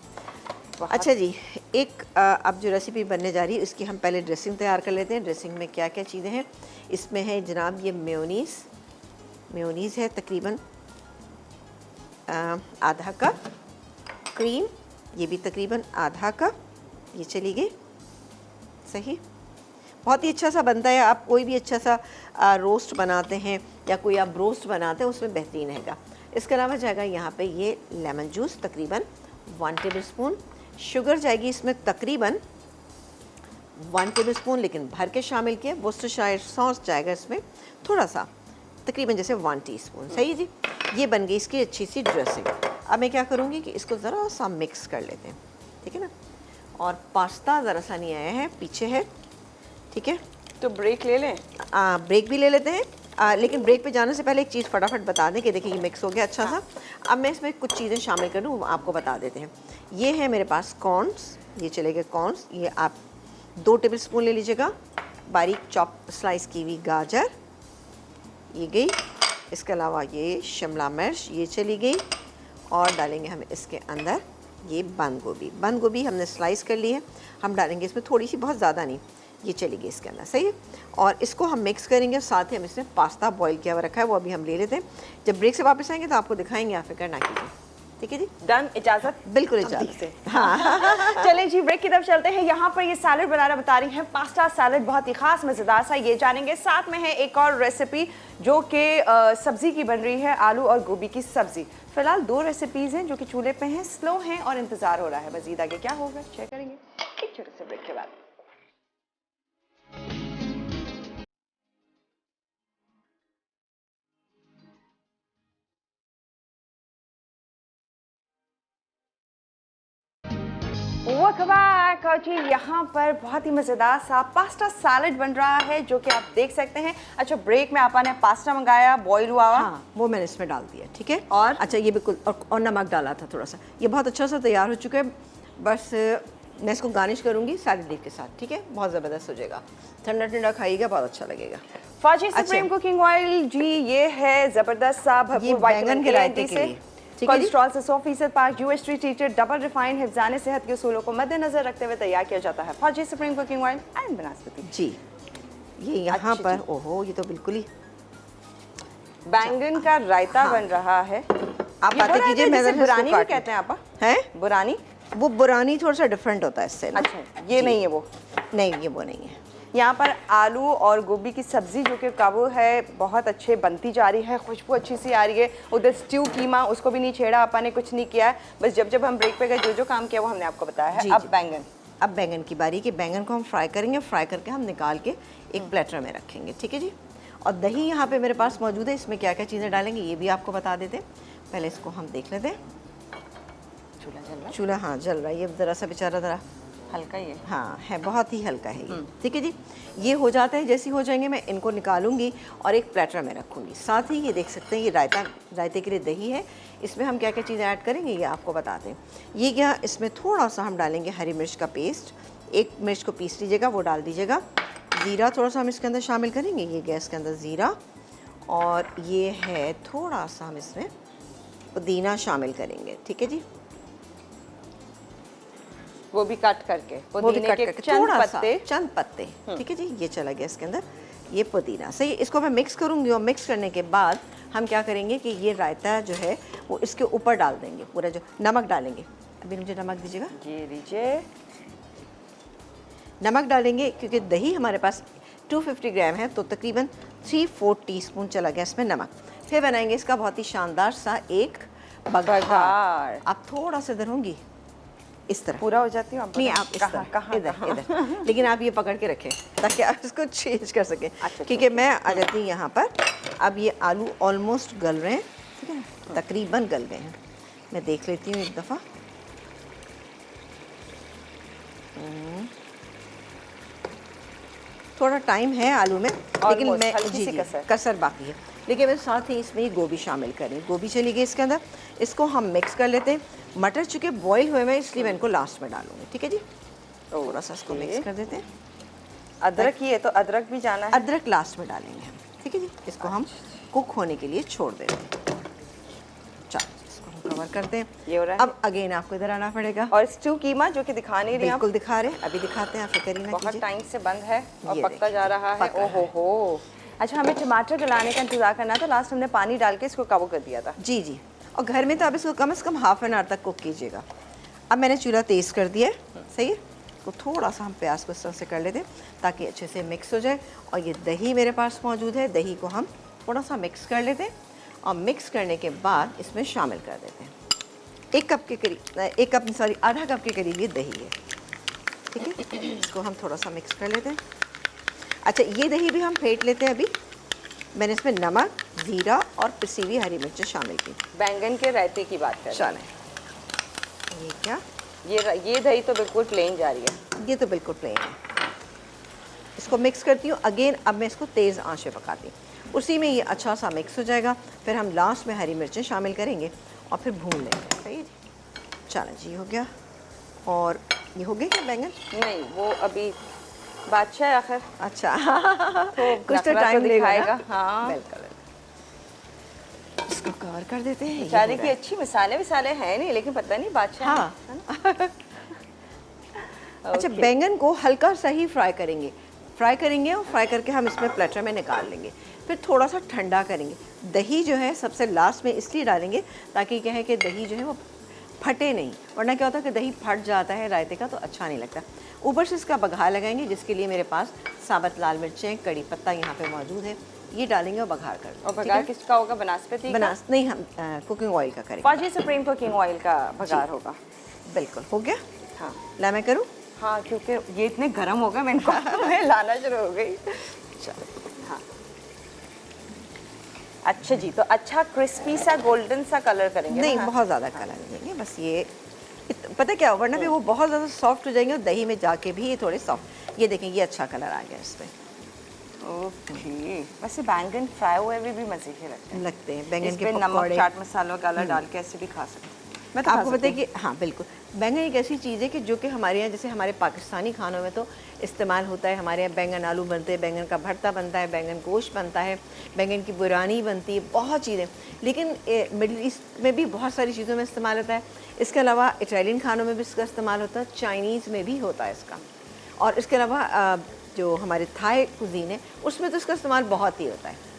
अच्छा जी, एक अब जो रेसिपी बनने जा रही है इसकी हम पहले ड्रेसिंग तैयार कर लेते हैं। ड्रेसिंग में क्या क्या चीज़ें हैं, इसमें है जनाब ये मेयोनीज़ है तकरीबन आधा कप, क्रीम ये भी तकरीबन आधा कप, ये चली गई। सही, बहुत ही अच्छा सा बनता है। आप कोई भी अच्छा सा रोस्ट बनाते हैं या कोई आप रोस्ट बनाते हैं उसमें बेहतरीन रहेगा। इसके अलावा जाएगा यहाँ पे ये लेमन जूस तकरीबन 1 टेबल स्पून, शुगर जाएगी इसमें तकरीबन 1 टेबल स्पून, लेकिन भर के शामिल किया। वोस्टरशायर सॉस जाएगा इसमें थोड़ा सा, तकरीबन जैसे 1 टीस्पून। सही है जी, ये बन गई इसकी अच्छी सी ड्रेसिंग। अब मैं क्या करूँगी कि इसको ज़रा सा मिक्स कर लेते हैं, ठीक है ना। और पास्ता ज़रा सा नहीं आया है, पीछे है, ठीक है। तो ब्रेक ले लें? ब्रेक भी ले लेते हैं, लेकिन ब्रेक पे जाने से पहले एक चीज़ फटाफट बता दें कि देखिए ये मिक्स हो गया अच्छा सा। अब मैं इसमें कुछ चीज़ें शामिल करूँ, आपको बता देते हैं। ये है मेरे पास कॉर्न्स, ये चले गए कॉर्न्स, ये आप 2 टेबल स्पून ले लीजिएगा। बारीक चॉप स्लाइस की हुई गाजर ये गई। इसके अलावा ये शिमला मिर्च ये चली गई, और डालेंगे हम इसके अंदर ये बंद गोभी हमने स्लाइस कर ली है, हम डालेंगे इसमें थोड़ी सी, बहुत ज़्यादा नहीं, ये चली गई इसके अंदर। सही है, और इसको हम मिक्स करेंगे। साथ ही हम इसमें पास्ता बॉईल किया हुआ रखा है, वो अभी हम ले लेते हैं। जब ब्रेक से वापस आएंगे तो आपको दिखाएंगे, आप फिक्र ना कीजिए, ठीक है जी। डन, इजाज़त? बिल्कुल इजाज़त। हाँ। चलें जी, ब्रेक की तरफ चलते हैं। यहाँ पर ये सैलड बनाना बता रही हैं, पास्ता सैलड, बहुत ही खास मज़ेदार सा, ये जानेंगे। साथ में है एक और रेसिपी जो कि सब्ज़ी की बन रही है, आलू और गोभी की सब्ज़ी। फ़िलहाल 2 रेसिपीज़ हैं जो कि चूल्हे पे हैं, स्लो हैं और इंतज़ार हो रहा है। मज़ीद आगे क्या होगा शेयर करेंगे एक छोटे से ब्रेक के बाद। जी, यहाँ पर बहुत ही मज़ेदार सा पास्ता सैलड बन रहा है जो कि आप देख सकते हैं। अच्छा, ब्रेक में आपा ने पास्ता मंगाया, बॉईल हुआ हुआ, हाँ, वो मैंने इसमें डाल दिया, ठीक है। और अच्छा, ये बिल्कुल, और नमक डाला था थोड़ा सा। ये बहुत अच्छा सा तैयार हो चुका है। बस मैं इसको गार्निश करूँगी सैलड के साथ, ठीक है। बहुत ज़बरदस्त हो जाएगा, ठंडा ठंडा खाइएगा, बहुत अच्छा लगेगा। फौजी सुप्रीम कुकिंग ऑयल जी, ये है ज़बरदस्त सा, भरपूर बैंगन के रायते के लिए, कोलेस्ट्रॉल से 100% पाक, यूएसटी ट्रीटेड, डबल रिफाइंड, हिफ्ज़ाने सेहत के उसूलों को मद्देनजर रखते हुए तैयार किया जाता है। फौजी सुप्रीम कुकिंग ऑयल एंड बनास्पति जी। ये यहाँ पर ओहो, ये तो बिल्कुल ही बैंगन का रायता बन रहा है। आप बातें कीजिए, मैं बुरानी भी कहते हैं आपा, हैं बुरानी। वो बुरानी थोड़ा सा डिफरेंट होता है इससे। अच्छा, ये नहीं है वो? नहीं, ये वो नहीं है। यहाँ पर आलू और गोभी की सब्ज़ी जो कि काबू है, बहुत अच्छे बनती जा रही है, खुशबू अच्छी सी आ रही है। उधर स्ट्यू कीमा, उसको भी नहीं छेड़ा आपा ने, कुछ नहीं किया है। बस जब हम ब्रेक पे गए जो काम किया वो हमने आपको बताया है। अब बैंगन, अब बैंगन की बारी कि बैंगन को हम फ्राई करेंगे। फ्राई करके हम निकाल के एक प्लेटर में रखेंगे, ठीक है जी। और दही यहाँ पे मेरे पास मौजूद है, इसमें क्या क्या चीज़ें डालेंगे ये भी आपको बता देते हैं। पहले इसको हम देख लेते हैं। चूल्हा जल रहा है? चूल्हा हाँ जल रहा है, ये ज़रा सा बेचारा ज़रा हल्का ही है। हाँ है, बहुत ही हल्का है ये, ठीक है जी। ये हो जाता है, जैसे हो जाएंगे मैं इनको निकालूंगी और एक प्लेटर में रखूँगी। साथ ही ये देख सकते हैं, ये रायते के लिए दही है। इसमें हम क्या क्या चीज़ें ऐड करेंगे ये आपको बताते हैं। ये क्या, इसमें थोड़ा सा हम डालेंगे हरी मिर्च का पेस्ट, एक मिर्च को पीस लीजिएगा, वो डाल दीजिएगा। ज़ीरा थोड़ा सा हम इसके अंदर शामिल करेंगे, ये गैस के अंदर ज़ीरा, और ये है थोड़ा सा हम इसमें पुदीना शामिल करेंगे, ठीक है जी। वो भी कट करके, वो भी कट के करके चंद पत्ते, ठीक है जी। ये चला गया इसके अंदर, ये पुदीना। सही, इसको मैं मिक्स करूँगी, और मिक्स करने के बाद हम क्या करेंगे कि ये रायता जो है वो इसके ऊपर डाल देंगे, पूरा जो नमक डालेंगे। अभी मुझे नमक दीजिएगा, ये लीजिए। नमक डालेंगे क्योंकि दही हमारे पास 250 ग्राम है, तो तकरीबन 3/4 टीस्पून चला गया इसमें नमक। फिर बनाएंगे इसका बहुत ही शानदार सा एक बघार। आप थोड़ा सा इधर होंगी, इस तरह पूरा हो जाती हूँ नहीं, आप इस तरह इधर लेकिन आप ये पकड़ के रखें ताकि आप इसको चेंज कर सकें। अच्छा, क्योंकि मैं आ जाती हूँ यहाँ पर। अब ये आलू ऑलमोस्ट गल रहे हैं, ठीक है ना, तकरीबन गल गए हैं। मैं देख लेती हूँ एक दफ़ा। थोड़ा टाइम है आलू में, लेकिन मैं जी कसर बाकी है। लेकिन मैं साथ ही इसमें गोभी शामिल करें। गोभी चली गई इसके अंदर, इसको हम मिक्स कर लेते हैं। मटर चूँकि बॉईल हुए हैं इसलिए मैं इनको लास्ट में डालूंगी, ठीक है जी। थोड़ा सा इसको मिक्स कर देते हैं। अदरक ही है तो अदरक भी जाना है, अदरक लास्ट में डालेंगे हम, ठीक है जी। इसको हम कुक होने के लिए छोड़ देते हैं। चलो इसको हम कवर करते हैं। ये हो रहा है। अब अगेन आपको इधर आना पड़ेगा। और स्टू कीमा जो कि दिखा नहीं रहे आप, बिल्कुल दिखा रहे हैं, अभी दिखाते हैं, आप फिक्र ही ना बहुत कीजिए। टाइम से बंद है और ये पकता देखिए, जा रहा है। पक रहा ओहो। अच्छा, हमें टमाटर डलाने का इंतजार करना था, लास्ट हमने पानी डाल के इसको कवर कर दिया था। जी जी, और घर में तो आप इसको कम से कम हाफ एन आवर तक कुक कीजिएगा। अब मैंने चूल्हा तेज़ कर दिया है, सही है। तो थोड़ा सा हम प्याज को इस तरह से कर लेते हैं ताकि अच्छे से मिक्स हो जाए। और ये दही मेरे पास मौजूद है, दही को हम थोड़ा सा मिक्स कर लेते हैं और मिक्स करने के बाद इसमें शामिल कर देते हैं। 1 कप के करीब, 1 कप सॉरी आधा कप के करीब ये दही है, ठीक है। इसको हम थोड़ा सा मिक्स कर लेते हैं। अच्छा, ये दही भी हम फेंट लेते हैं। अभी मैंने इसमें नमक, ज़ीरा और पिसी हुई हरी मिर्च शामिल की। बैंगन के रायते की बात कर। चलें, ये क्या, ये दही तो बिल्कुल प्लेन जा रही है। ये तो बिल्कुल प्लेन है। इसको मिक्स करती हूँ अगेन। अब मैं इसको तेज़ आंच पे पकाती हूँ, उसी में ये अच्छा सा मिक्स हो जाएगा। फिर हम लास्ट में हरी मिर्चें शामिल करेंगे और फिर भून लेंगे। सही है जी। चलें जी, हो गया। और ये हो गया क्या बैंगन? नहीं, वो अभी बादशाह है आखिर। अच्छा तो कुछ तो नखरा टाइम दिखाएगा। दिखाएगा। हाँ, बिल्कुल। इसको कवर कर देते हैं। ये बेचारे हो की रहा है। अच्छी मिसाले विसाले हैं नहीं, लेकिन पता नहीं बादशाह है। हाँ। है ना? अच्छा, Okay. बैंगन को हल्का सा ही फ्राई करेंगे और फ्राई करके हम इसमें प्लेटर में निकाल लेंगे। फिर थोड़ा सा ठंडा करेंगे। दही जो है सबसे लास्ट में इसलिए डालेंगे ताकि क्या है कि दही जो है वो फटे नहीं, वरना क्या होता है कि दही फट जाता है रायते का, तो अच्छा नहीं लगता। ऊपर से इसका बघार लगाएंगे, जिसके लिए मेरे पास साबुत लाल मिर्चें, कड़ी पत्ता यहाँ पे मौजूद है, ये डालेंगे और बघार कर देंगे। और बघार किसका होगा? बनास्पति का? नहीं, हम कुकिंग ऑयल का करेंगे। फौजी सुप्रीम कुकिंग ऑयल का बघार होगा। बिल्कुल हो गया। हाँ ला मैं करूँ? हाँ, क्योंकि ये इतने गर्म हो गए, मैं इनको मैं लाना शुरू हो गई। चलो, हाँ, अच्छा जी। तो अच्छा क्रिस्पी सा गोल्डन सा कलर करेंगे नहीं ना? बहुत ज़्यादा कलर नहीं देंगे, बस ये पता क्या, वरना भी वो बहुत ज़्यादा सॉफ्ट हो जाएंगे और दही में जाके भी ये थोड़े सॉफ्ट। ये देखें, ये अच्छा कलर आ गया इस पर। ओके। वैसे बैंगन फ्राई हुए भी मज़े के लगते हैं बैंगन इस के पे नमक, पकौड़े। चाट मसाला वगैरह डाल के ऐसे भी खा सकते हैं। मैं तो खा आपको पता है सकती कि हाँ बिल्कुल, बैंगन एक ऐसी चीज़ है कि जो कि हमारे यहाँ, जैसे हमारे पाकिस्तानी खानों में तो इस्तेमाल होता है। हमारे यहाँ बैंगन आलू बनते हैं, बैंगन का भरता बनता है, बैंगन गोश्त बनता है, बैंगन की बुरानी बनती है, बहुत चीज़ें। लेकिन मिडिल ईस्ट में भी बहुत सारी चीज़ों में इस्तेमाल होता है। इसके अलावा इटालियन खानों में भी इसका इस्तेमाल होता है, चाइनीज़ में भी होता है इसका। और इसके अलावा जो हमारे थाई कुजीन है उसमें तो इसका इस्तेमाल बहुत ही होता है।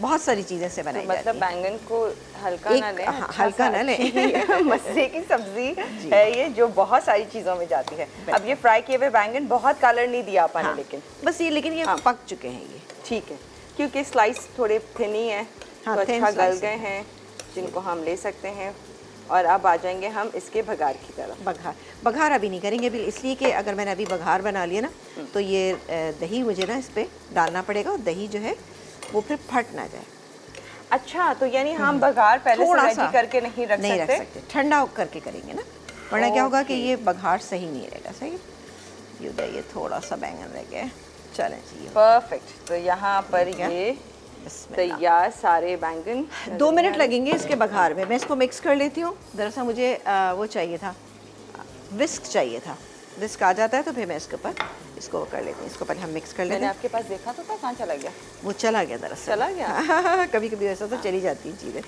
बहुत सारी चीज़ें से बनाई जाती मतलब है। बैंगन को हल्का ना लें, हाँ, अच्छा हल्का सा ना लें। अच्छी मज़े की सब्जी है ये, जो बहुत सारी चीज़ों में जाती है। अब ये फ्राई किए हुए बैंगन बहुत कलर नहीं दिया अपन ने, हाँ, लेकिन बस ये, लेकिन ये हाँ। पक चुके हैं ये। ठीक है, क्योंकि स्लाइस थोड़े थिन ही है, हाँ, तो thin अच्छा गल slice गए है। हैं, जिनको हम ले सकते हैं। और अब आ जाएंगे हम इसके बघार की तरफ। बघार अभी नहीं करेंगे अभी, इसलिए कि अगर मैंने अभी बघार बना लिया ना तो ये दही मुझे ना इस पर डालना पड़ेगा, और दही जो है वो फिर फट ना जाए। अच्छा, तो यानी हम बघार पहले से रेडी करके नहीं रख सकते? ठंडा करके करेंगे ना, वरना क्या होगा कि ये बघार सही नहीं रहेगा। सही है, ये थोड़ा सा बैंगन रह गया। चलें जी, परफेक्ट। तो यहाँ पर ये बिस्मिल्लाह। तैयार सारे बैंगन। 2 मिनट लगेंगे इसके बघार में। मैं इसको मिक्स कर लेती हूँ। दरअसल मुझे वो चाहिए था, विस्क चाहिए था। विस्क आ जाता है तो फिर मैं इसके ऊपर इसको कर लेती हूँ। इसको पहले हम मिक्स कर लेते मैंने हैं। आपके पास देखा तो था, कहाँ चला गया? वो चला गया दरअसल। चला गया? कभी कभी ऐसा तो चली जाती हैं चीज़ें।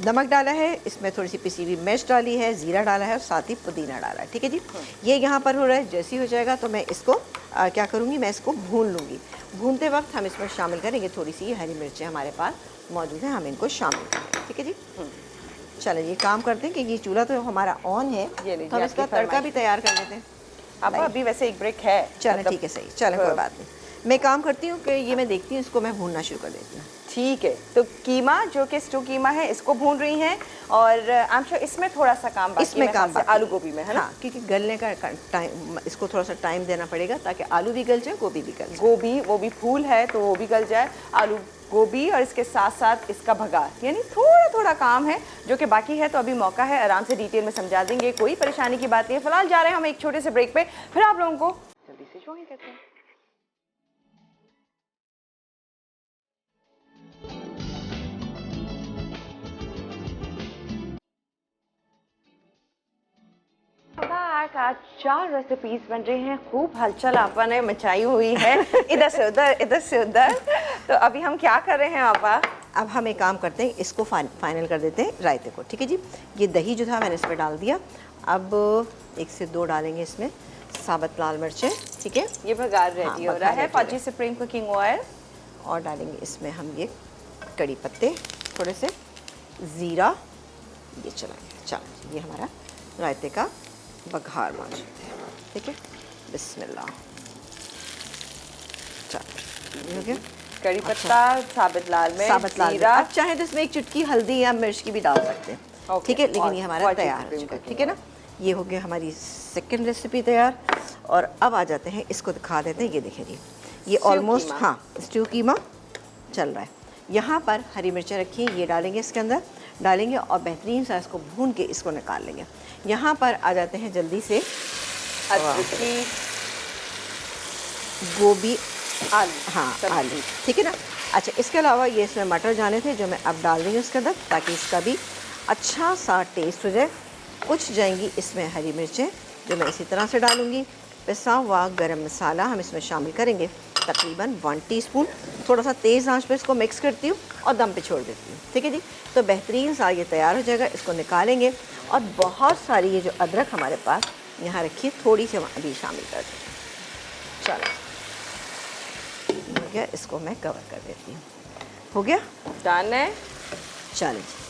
नमक डाला है, इसमें थोड़ी सी पिसी हुई मिर्च डाली है, ज़ीरा डाला है और साथ ही पुदीना डाला है। ठीक है जी, ये यहाँ पर हो रहा है। जैसे ही हो जाएगा तो मैं इसको क्या करूँगी, मैं इसको भून लूँगी। भूनते वक्त हम इसमें शामिल करेंगे थोड़ी सी हरी मिर्चें हमारे पास मौजूद हैं, हम इनको शामिल करेंगे। ठीक है जी, चलो ये काम करते हैं कि ये चूल्हा तो हमारा ऑन है, तो हम इसका तड़का भी तैयार कर लेते हैं। अब अभी वैसे एक ब्रेक है। चलो ठीक है, सही, चलो कोई बात नहीं। मैं काम करती हूँ कि ये मैं देखती हूँ, इसको मैं भूनना शुरू कर देती हूँ। ठीक है, तो कीमा जो कि स्टू कीमा है इसको भून रही हैं, और आई एम श्योर इसमें थोड़ा सा काम बाकी इसमें है, काम खास से आलू गोभी में, है ना? हाँ, क्योंकि गलने का टाइम, इसको थोड़ा सा टाइम देना पड़ेगा ताकि आलू भी गल जाए, गोभी भी गल जाए। गोभी, वो भी फूल है तो वो भी गल जाए, आलू गोभी, और इसके साथ साथ इसका भगार, यानी थोड़ा थोड़ा काम है जो कि बाकी है। तो अभी मौका है, आराम से डिटेल में समझा देंगे, कोई परेशानी की बात नहीं है। फिलहाल जा रहे हैं हम एक छोटे से ब्रेक पे, फिर आप लोगों को जल्दी से ज्वाइन करते हैं। आज 4 रेसिपीज बन रही हैं, खूब हलचल आपा ने मचाई हुई है, इधर से उधर, इधर से उधर। तो अभी हम क्या कर रहे हैं आपा? अब हम एक काम करते हैं, इसको फाइनल कर देते हैं रायते को। ठीक है जी, ये दही जो था मैंने इस पर डाल दिया। अब 1 से 2 डालेंगे इसमें साबुत लाल मिर्चें। ठीक है, ये बघार रेडी हो रहा है। पाजी सुप्रीम कुकिंग ऑयल, और डालेंगे इसमें हम ये कड़ी पत्ते, थोड़े से ज़ीरा, ये चलाएंगे। चलो, ये हमारा रायते का बघार मौजूद है। ठीक है, बिस्मिल्लाह। चलो, ये हो गया कड़ी पत्ता, साबुत लाल साबुत लाल जीरा। आप चाहे तो इसमें एक चुटकी हल्दी या मिर्च की भी डाल सकते हैं। Okay, ठीक है, लेकिन ये हमारा और तैयार हो chicken चुका है। cooking ठीक है ना, ये हो गया हमारी सेकंड रेसिपी तैयार। और अब आ जाते हैं, इसको दिखा देते हैं। ये देखिए जी, ये स्ट्यू ऑलमोस्ट, कीमा। हाँ, स्ट्यू कीमा चल रहा है। यहाँ पर हरी मिर्चें रखी हैं, ये डालेंगे इसके अंदर, डालेंगे और बेहतरीन सा इसको भून के इसको निकाल लेंगे। यहाँ पर आ जाते हैं जल्दी से अदरक की, गोभी, आलू, हाँ सब्जी। आलू। ठीक है ना। अच्छा, इसके अलावा ये इसमें मटर जाने थे जो मैं अब डाल देंगी इसके अंदर, ताकि इसका भी अच्छा सा टेस्ट हो जाए। कुछ जाएंगी इसमें हरी मिर्चें जो मैं इसी तरह से डालूंगी। पिसा हुआ गरम मसाला हम इसमें शामिल करेंगे, तकरीबन 1 टीस्पून। थोड़ा सा तेज़ आंच पे इसको मिक्स करती हूँ और दम पे छोड़ देती हूँ। ठीक है जी, तो बेहतरीन सा ये तैयार हो जाएगा। इसको निकालेंगे और बहुत सारी ये जो अदरक हमारे पास यहाँ रखी है, थोड़ी सी अभी शामिल कर दें। चलो, हो गया, इसको मैं कवर कर देती हूँ। हो गया, डन है। चलिए जी,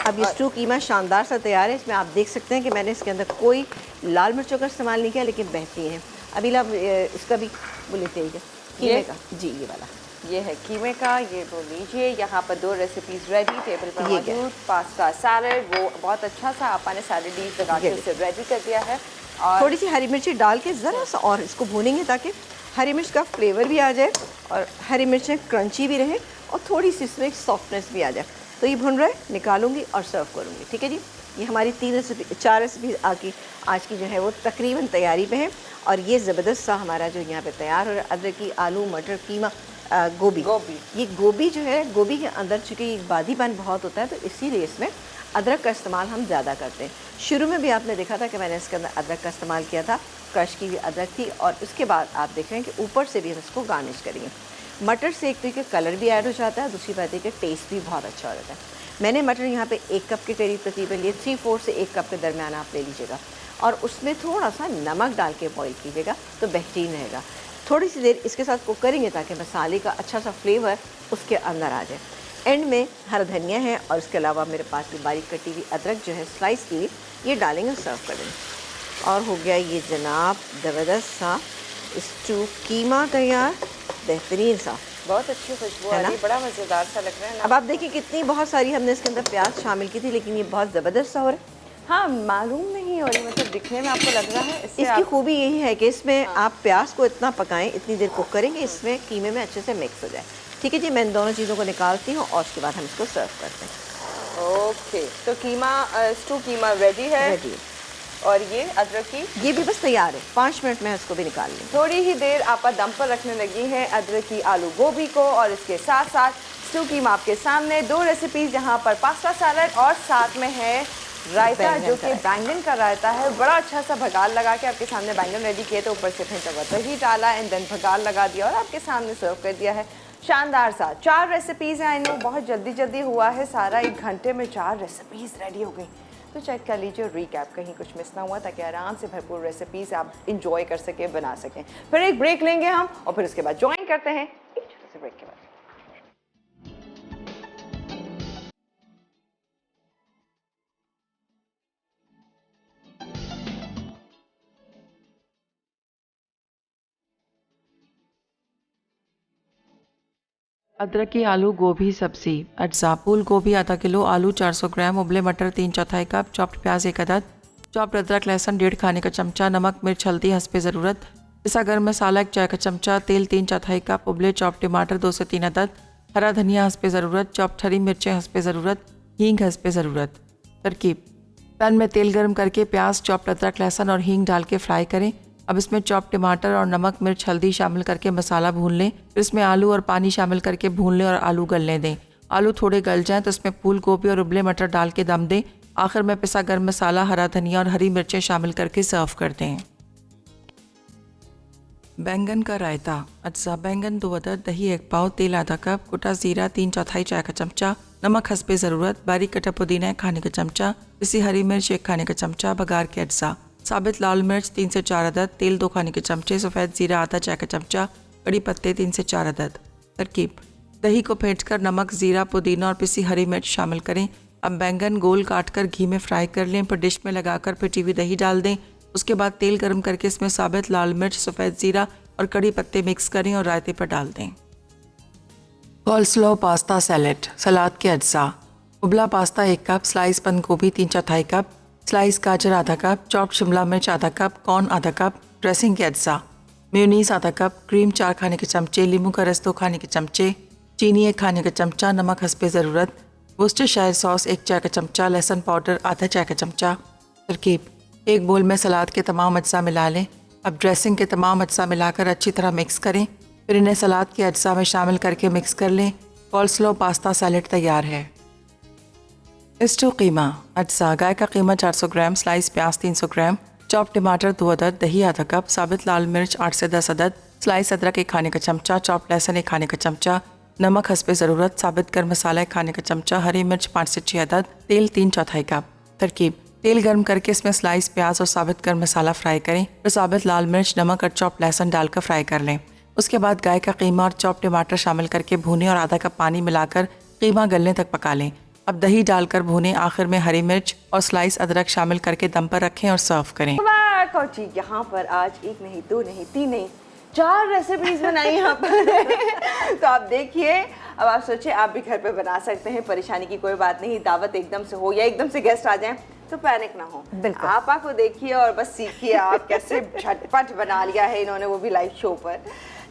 अब ये स्टू कीमा शानदार सा तैयार है। इसमें आप देख सकते हैं कि मैंने इसके अंदर कोई लाल मिर्चों का इस्तेमाल नहीं किया, लेकिन बेहतरीन है। अभी ला इसका भी बोले थे कीमे का, जी ये वाला, ये है कीमे का। ये वो लीजिए, यहाँ पर 2 रेसिपीज रेडी टेबल पर ये क्या? मौजूद। पास्ता सैलड, वो बहुत अच्छा सा आपने सैलड डिश लगा के ये उसे रेडी कर दिया है। और थोड़ी सी हरी मिर्ची डाल के ज़रा सा और इसको भूनेंगे ताकि हरी मिर्च का फ्लेवर भी आ जाए और हरी मिर्चें क्रंची भी रहे और थोड़ी सी इसमें सॉफ्टनेस भी आ जाए। तो ये भुन रहा है, निकालूंगी और सर्व करूँगी। ठीक है जी, ये हमारी 4 रेसिपी आज की जो है वो तकरीबन तैयारी पे है। और ये ज़बरदस्त सा हमारा जो यहाँ पे तैयार हो रहा है, अदरक की, आलू, मटर, कीमा, गोभी। ये गोभी जो है, गोभी के अंदर चूँकि बादीपन बहुत होता है, तो इसीलिए इसमें अदरक का इस्तेमाल हम ज़्यादा करते हैं। शुरू में भी आपने देखा था कि मैंने इसके अंदर अदरक का इस्तेमाल किया था, क्रश की हुई अदरक थी। और उसके बाद आप देख रहे हैं कि ऊपर से भी हम इसको गार्निश करेंगे। मटर से एक तरीके कलर भी ऐड हो जाता है, दूसरी बात है कि टेस्ट भी बहुत अच्छा हो जाता है। मैंने मटर यहाँ पे 1 कप के करीब तकरीबन लिए, 3/4 से 1 कप के दरमियान आप ले लीजिएगा और उसमें थोड़ा सा नमक डाल के बॉईल कीजिएगा तो बेहतरीन रहेगा। थोड़ी सी देर इसके साथ कुक करेंगे ताकि मसाले का अच्छा सा फ्लेवर उसके अंदर आ जाए। एंड में हरा धनिया है और इसके अलावा मेरे पास ये बारीक कटी हुई अदरक जो है स्लाइस की हुई, ये डालेंगे और सर्व कर देंगे। और हो गया ये जनाब ज़बरदस्त सा स्टू कीमा तैयार, बेहतरीन सा, बहुत अच्छी खुशबू है आ ना? रही है, बड़ा मज़ेदार सा लग रहा है ना। अब आप देखिए कितनी बहुत सारी हमने इसके अंदर प्याज शामिल की थी, लेकिन ये बहुत ज़बरदस्त सा हो रहा है। हाँ, मालूम नहीं हो रही, मतलब दिखने में आपको लग रहा है। इससे इसकी आप खूबी यही है कि इसमें आप प्याज को इतना पकाएं, इतनी देर कुक करेंगे, इसमें कीमे में अच्छे से मिक्स हो जाए। ठीक है जी, मैं इन दोनों चीज़ों को निकालती हूँ और उसके बाद हम इसको सर्व करते हैं। ओके, तो कीमा, स्टू कीमा रेडी है। रेडी, और ये अदरक की ये भी बस तैयार है। 5 मिनट में इसको भी निकाल लेंगे। थोड़ी ही देर आप दम पर रखने लगी हैं अदरक की आलू गोभी को, और इसके साथ साथ स्टू कीमा आपके सामने। 2 रेसिपीज यहाँ पर पास्ता सैलड और साथ में है रायता, बैंगन जो का कि बैंगन का रायता है। बड़ा अच्छा सा भगाल लगा के आपके सामने बैंगन रेडी किए, तो ऊपर से फेंटा हुआ दही डाला एंड देन भगाल लगा दिया और आपके सामने सर्व कर दिया है। शानदार सा 4 रेसिपीज़ हैं। आई नो बहुत जल्दी जल्दी हुआ है सारा, 1 घंटे में 4 रेसिपीज़ रेडी हो गई। तो चेक कर लीजिए रिकैप, कहीं कुछ मिस ना हुआ, ताकि आराम से भरपूर रेसिपीज़ आप इंजॉय कर सकें, बना सकें। फिर एक ब्रेक लेंगे हम और फिर उसके बाद ज्वाइन करते हैं एक छोटे से ब्रेक के बाद। अदरक की आलू गोभी सब्जी। अज्जा: फूल गोभी आधा किलो, आलू 400 ग्राम, उबले मटर 3/4 कप, चॉप्ड प्याज 1 अदद, चॉप्ड अदरक लहसुन 1.5 खाने का चमचा, नमक मिर्च हल्दी हस्बे ज़रूरत, पिसा गर्म मसाला 1 चाय का चमचा, तेल 3/4 कप, उबले चॉप्ड टमाटर 2 से 3 अदद, हरा धनिया हस्बे ज़रूरत, चॉप्ड हरी मिर्चें हस्बे ज़रूरत, हींग हस्बे ज़रूरत। तरकीब: पैन में तेल गर्म करके प्याज, चॉप्ड अदरक लहसुन और हींग डाल के फ्राई करें। अब इसमें चॉप टमाटर और नमक मिर्च हल्दी शामिल करके मसाला भून लें। फिर इसमें आलू और पानी शामिल करके भून लें और आलू गलने दें। आलू थोड़े गल जाएं तो इसमें फूल गोभी और उबले मटर डाल के दम दें। आखिर में पिसा गर्म मसाला, हरा धनिया और हरी मिर्चें शामिल करके सर्व कर दें। बैंगन का रायता। अज्जा बैंगन 2 अदद, दही 1 पाव, तेल आधा कप, कुटा जीरा 3/4 चाय का चमचा, नमक हस्बे ज़रूरत, बारीक कटा पुदीना 1 खाने का चमचा, पिसी हरी मिर्च 1 खाने का चमचा, बघार के अज्जा, साबित लाल मिर्च 3 से 4 अदद, तेल 2 खाने के चमचे, सफ़ेद जीरा आधा चाय का चमचा, कड़ी पत्ते 3 से 4 अदद। तरकीब: दही को फेंटकर नमक, जीरा, पुदीना और पिसी हरी मिर्च शामिल करें। अब बैंगन गोल काटकर घी में फ्राई कर लें, फिर डिश में लगाकर पिटी हुई दही डाल दें। उसके बाद तेल गर्म करके इसमें साबित लाल मिर्च, सफ़ेद जीरा और कड़ी पत्ते मिक्स करें और रायते पर डाल दें। कॉल्स्लो पास्ता सैलेड। सलाद के अज्जा: उबला पास्ता 1 कप, स्लाइस बंद गोभी 3/4 कप, स्लाइस गाजर आधा कप, चॉप्ड शिमला मिर्च आधा कप, कॉर्न आधा कप। ड्रेसिंग के अज्जा: मेयोनीज आधा कप, क्रीम 4 खाने के चमचे, नींबू का रस 2 खाने के चमचे, चीनी 1 खाने का चमचा, नमक हस्बे ज़रूरत, वुस्टरशायर सॉस 1 चाय का चमचा, लहसुन पाउडर आधा चाय का चमचा। तरकीब: एक बोल में सलाद के तमाम अज्जा मिला लें। अब ड्रेसिंग के तमाम अज्जा मिलाकर अच्छी तरह मिक्स करें, फिर इन्हें सलाद के अज्जा में शामिल करके मिक्स कर लें। कॉल्स्लो पास्ता सैलेड तैयार है। स्टू कीमा। अज्जा: गाय का कीमा 400 ग्राम, स्लाइस प्याज 300 ग्राम, चॉप टमाटर 2 अदद, दही आधा कप, साबित लाल मिर्च 8 से 10 अदद, स्लाइस अदरक 1 खाने का चमचा, चॉप लहसुन 1 खाने का चमचा, नमक हस्बे ज़रूरत, साबित गर्म मसाला 1 खाने का चमचा, हरी मिर्च 5 से 6 अदद, तेल 3/4 कप। तरकीब: तेल गर्म करके इसमें स्लाइस प्याज और साबित गर्म मसाला फ्राई करें, फिर साबित लाल मिर्च, नमक और चॉप लहसुन डालकर फ्राई कर लें। उसके बाद गाय का कीमा और चॉप टमाटर शामिल करके भूनें और आधा कप पानी मिलाकर कीमा गलने तक पका लें। अब दही डालकर भूनें, आखिर में हरी मिर्च और स्लाइस अदरक शामिल करके दम पर रखें और सर्व करें। कोची यहाँ पर आज 1 नहीं 2 नहीं 3 नहीं 4 रेसिपीज बनाई यहाँ पर। तो आप देखिए, अब आप सोचिए आप भी घर पे बना सकते हैं, परेशानी की कोई बात नहीं। दावत एकदम से हो या एकदम से गेस्ट आ जाएं तो पैनिक ना हो, बिल्कुल। आपको देखिए और बस सीखिए आप कैसे झटपट बना लिया है इन्होंने, वो भी लाइव शो पर।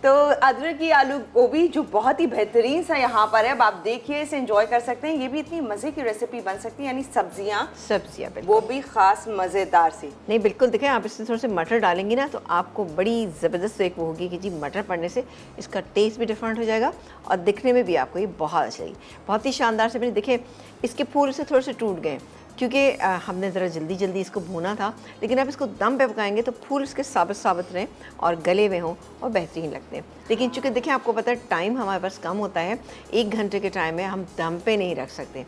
तो अदरक की आलू गोभी जो बहुत ही बेहतरीन सा यहाँ पर है, अब आप देखिए इसे एंजॉय कर सकते हैं। ये भी इतनी मज़े की रेसिपी बन सकती है, यानी सब्जियाँ बिल्कुल। वो भी ख़ास मज़ेदार सी। नहीं बिल्कुल, देखें आप इसमें थोड़े से मटर डालेंगी ना तो आपको बड़ी ज़बरदस्त एक वो होगी कि जी मटर पड़ने से इसका टेस्ट भी डिफरेंट हो जाएगा और दिखने में भी आपको ये बहुत अच्छी लगेगी, बहुत ही शानदार से। मैंने देखे इसके फूल से थोड़े से टूट गए क्योंकि हमने ज़रा जल्दी इसको भूना था, लेकिन आप इसको दम पे पकाएंगे तो फूल इसके साबित रहें और गले में हों और बेहतरीन लगते हैं। लेकिन चूँकि देखें आपको पता है टाइम हमारे पास कम होता है, 1 घंटे के टाइम में हम दम पे नहीं रख सकते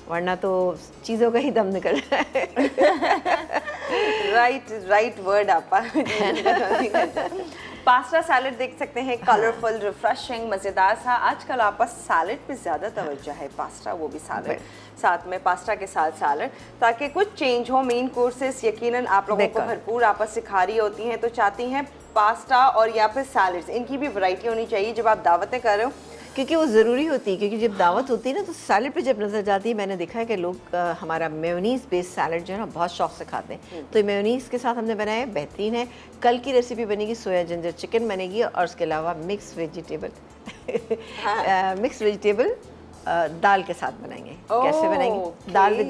वरना तो चीज़ों का ही दम निकल जाए। राइट वर्ड आपा। पास्ता सैलेड देख सकते हैं, कलरफुल, रिफ्रेशिंग, मज़ेदार सा। आजकल आपस सैलेड पे ज़्यादा तवज्जो है, पास्ता वो भी सैलेड, साथ में पास्ता के साथ सैलेड, ताकि कुछ चेंज हो। मेन कोर्सेस यकीनन आप लोगों को भरपूर आपस सिखा रही होती हैं, तो चाहती हैं पास्ता और या फिर सैलेड्स, इनकी भी वैरायटी होनी चाहिए जब आप दावतें कर रहे हो, क्योंकि वो ज़रूरी होती है। क्योंकि जब दावत होती है ना तो सैलड पे जब नज़र जाती है, मैंने देखा है कि लोग हमारा मेयोनीज़ बेस्ड सैलड जो है ना बहुत शौक से खाते हैं। तो मेयोनीज़ के साथ हमने बनाया है, बेहतरीन है। कल की रेसिपी बनेगी सोया जिंजर चिकन बनेगी और उसके अलावा मिक्स वेजिटेबल दाल के साथ बनाएंगे। कैसे बनाएंगे? दाल विद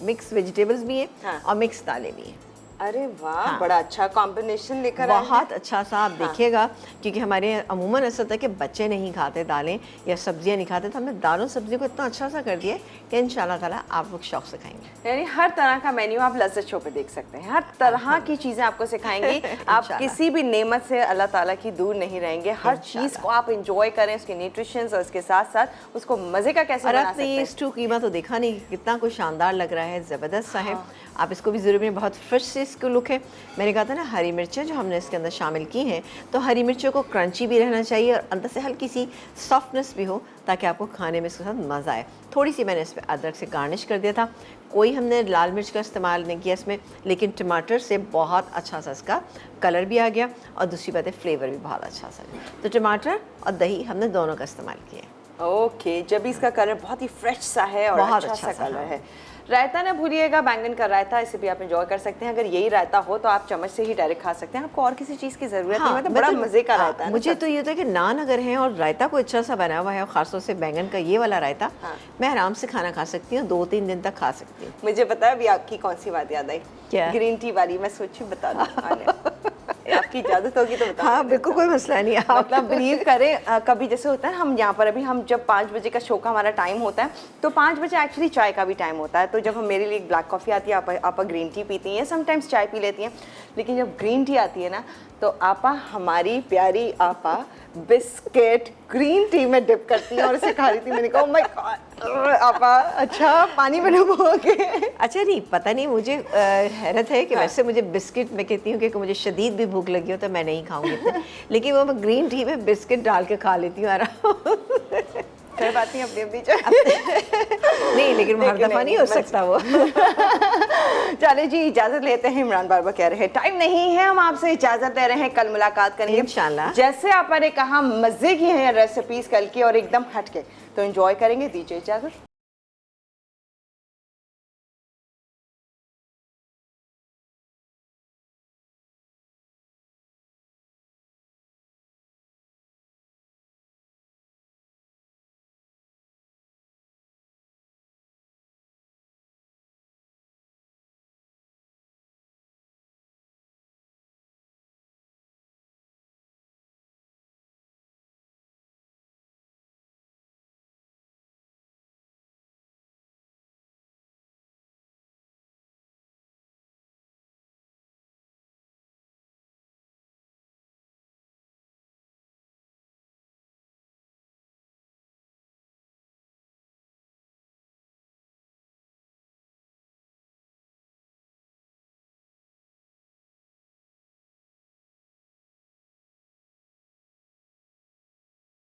मिक्स वेजिटेबल्स भी हैं और मिक्स दालें भी हैं। अरे वाह, बड़ा अच्छा कॉम्बिनेशन लेकर बहुत अच्छा सा आप देखिएगा, क्योंकि हमारे अमूमन ऐसा होता है कि बच्चे नहीं खाते दालें या सब्जियां नहीं खाते, तो हमने दालों सब्जियों को इतना अच्छा सा कर दिया है कि इंशाल्लाह ताला आप लोग शौक से खाएंगे। यानी हर तरह का मेन्यू आप लज़्ज़त शो पे देख सकते हैं, हर तरह की चीज़ें आपको सिखाएंगी। आप किसी भी नेमत से अल्लाह ताला की दूर नहीं रहेंगे। हर चीज़ को आप इंजॉय करें, उसके न्यूट्रिशंस और उसके साथ साथ उसको मज़े का कैसे बना सकते हैं। स्टू कीमा तो देखा नहीं कितना कुछ शानदार लग रहा है, ज़बरदस्त सा है। आप इसको भी ज़रूर, बहुत फ्रेश से इसको लुक है। मैंने कहा था ना हरी मिर्चें जो हमने इसके अंदर शामिल की हैं, तो हरी मिर्चों को क्रंची भी रहना चाहिए और अंदर से हल्की सी सॉफ्टनेस भी हो, ताकि आपको खाने में इसके साथ मज़ा आए। थोड़ी सी मैंने इस पर अदरक से गार्निश कर दिया था, कोई हमने लाल मिर्च का इस्तेमाल नहीं किया इसमें, लेकिन टमाटर से बहुत अच्छा सा इसका कलर भी आ गया और दूसरी बात है फ्लेवर भी बहुत अच्छा सा। तो टमाटर और दही हमने दोनों का इस्तेमाल किया। ओके, जब भी इसका कलर बहुत ही फ्रेश सा है और बहुत अच्छा सा कलर है। रायता ना भूलिएगा, बैंगन का रायता, इसे भी आप एंजॉय कर सकते हैं। अगर यही रायता हो तो आप चम्मच से ही डायरेक्ट खा सकते हैं, आपको और किसी चीज़ की ज़रूरत नहीं। मतलब बड़ा मज़े का रायता है। मुझे तो ये होता है कि नान अगर है और रायता को अच्छा सा बना हुआ है, और ख़ासतौर से बैंगन का ये वाला रायता, मैं आराम से खाना खा सकती हूँ, 2-3 दिन तक खा सकती हूँ। मुझे पता है अभी आपकी कौन सी बात याद आई? क्या? ग्रीन टी वाली। मैं सोची बता दूँ। आपकी इजाजत होगी तो बता। हाँ बिल्कुल, कोई मसला नहीं। आप मतलब बिलीव करें, कभी जैसे होता है हम यहाँ पर अभी हम जब 5 बजे का शो का हमारा टाइम होता है तो 5 बजे एक्चुअली चाय का भी टाइम होता है। तो जब हम मेरे लिए ब्लैक कॉफ़ी आती है, आपा ग्रीन टी पीती हैं, समटाइम्स चाय पी लेती हैं, लेकिन जब ग्रीन टी आती है ना तो आपा, हमारी प्यारी आपा, बिस्किट ग्रीन टी में डिप करती हैं और उसे खा रही थी। मैंने कहा ओह माय गॉड आपा, अच्छा पानी में डुबोगे। अच्छा नहीं, पता नहीं, मुझे हैरत है कि वैसे मुझे बिस्किट, मैं कहती हूँ कि मुझे शदीद भी भूख लगी हो तो मैं नहीं खाऊंगी इतने, लेकिन वो मैं ग्रीन टी में बिस्किट डाल के खा लेती हूँ आराम। कोई बात नहीं, अपनी अपनी चाय। नहीं, लेकिन हर दफ़ा नहीं हो सकता वो। चले जी, इजाजत लेते हैं। इमरान बार कह रहे हैं टाइम नहीं है, हम आपसे इजाजत दे रहे हैं, कल मुलाकात करेंगे इंशाल्लाह। जैसे आपने कहा मजे की हैं रेसिपीज कल की और एकदम हटके, तो एंजॉय करेंगे। दीजिए इजाजत।